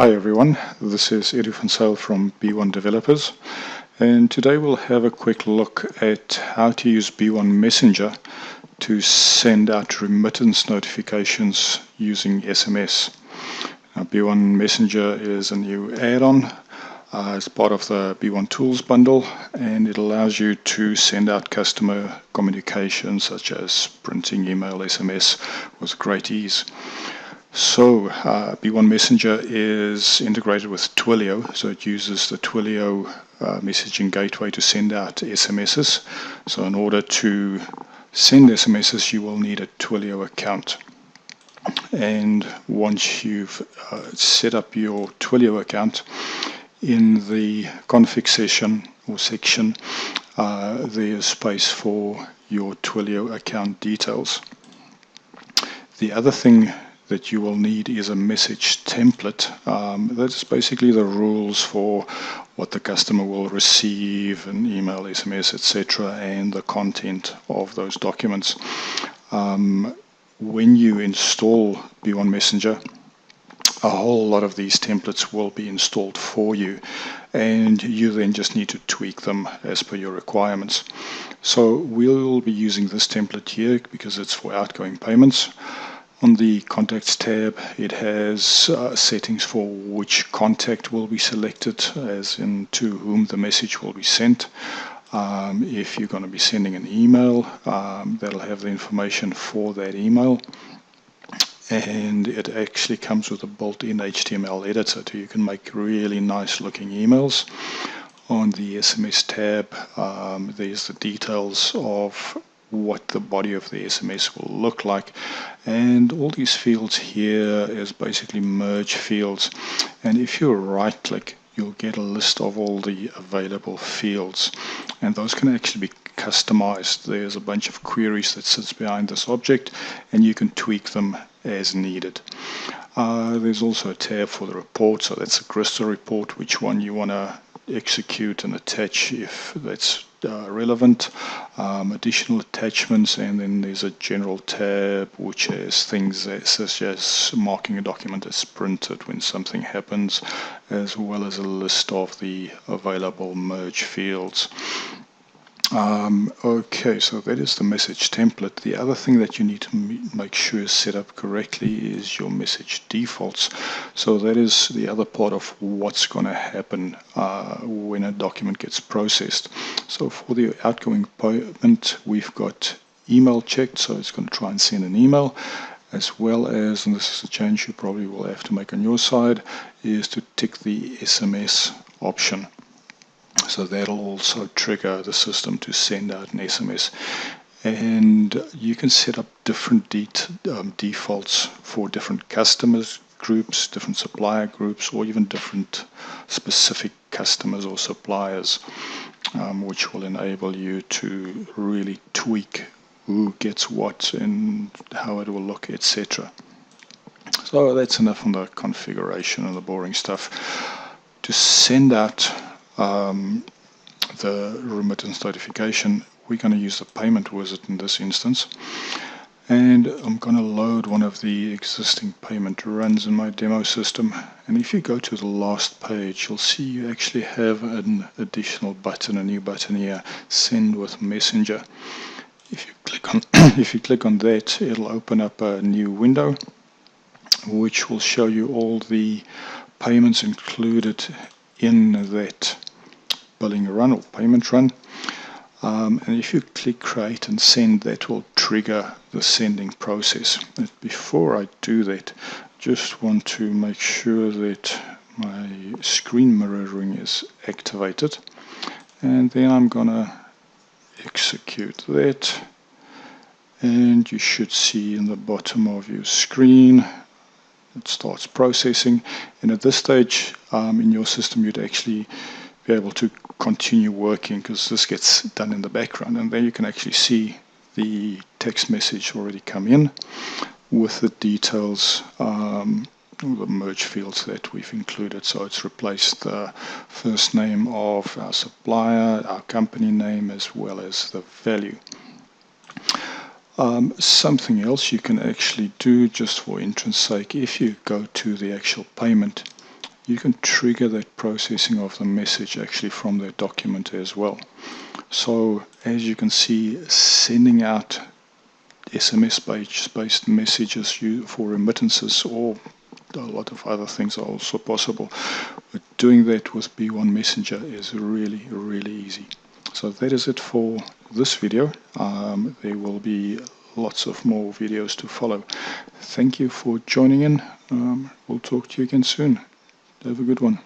Hi everyone, this is Edu van Zyl from B1 Developers, and today we'll have a quick look at how to use B1 Messenger to send out remittance notifications using SMS. Now, B1 Messenger is a new add-on as part of the B1 Tools bundle, and it allows you to send out customer communications such as printing, email, SMS with great ease. So B1 Messenger is integrated with Twilio, so it uses the Twilio messaging gateway to send out SMSs. So in order to send SMSs, you will need a Twilio account. And once you've set up your Twilio account, in the config session or section, there's space for your Twilio account details. The other thing that you will need is a message template. That's basically the rules for what the customer will receive, an email, SMS, etc., and the content of those documents. When you install B1 Messenger, a whole lot of these templates will be installed for you, and you then just need to tweak them as per your requirements. So we'll be using this template here because it's for outgoing payments. On the Contacts tab, it has settings for which contact will be selected, as in to whom the message will be sent. If you're going to be sending an email, that'll have the information for that email. And it actually comes with a built-in HTML editor, so you can make really nice looking emails. On the SMS tab, there's the details of what the body of the SMS will look like, and all these fields here is basically merge fields, and if you right click you'll get a list of all the available fields, and those can actually be customized. There's a bunch of queries that sits behind this object, and you can tweak them as needed. There's also a tab for the report, so that's a crystal report, which one you want to execute and attach if that's relevant, additional attachments, and then there's a general tab which has things such as marking a document as printed when something happens, as well as a list of the available merge fields. Okay, so that is the message template. The other thing that you need to make sure is set up correctly is your message defaults. So that is the other part of what's going to happen when a document gets processed. So for the outgoing payment, we've got email checked, so it's going to try and send an email, as well as, and this is a change you probably will have to make on your side, is to tick the SMS option. So that'll also trigger the system to send out an SMS. And you can set up different defaults for different customers groups, different supplier groups, or even different specific customers or suppliers, which will enable you to really tweak who gets what and how it will look, etc. So that's enough on the configuration and the boring stuff. To send out the remittance notification, we're going to use the payment wizard in this instance, and I'm going to load one of the existing payment runs in my demo system. And if you go to the last page, you'll see you actually have an additional button, a new button here, Send with Messenger. If you click on that, it'll open up a new window which will show you all the payments included in that billing run or payment run, and if you click create and send, that will trigger the sending process. But before I do that, just want to make sure that my screen mirroring is activated, and then I'm gonna execute that, and you should see in the bottom of your screen it starts processing. And at this stage in your system, you'd actually be able to continue working because this gets done in the background, and then you can actually see the text message already come in with the details, the merge fields that we've included. So it's replaced the first name of our supplier, our company name, as well as the value. Something else you can actually do, just for interest's sake, if you go to the actual payment, you can trigger that processing of the message actually from that document as well. So as you can see, sending out SMS-based messages for remittances or a lot of other things are also possible. But doing that with B1 Messenger is really, really easy. So that is it for this video. There will be lots of more videos to follow. Thank you for joining in. We'll talk to you again soon. Have a good one.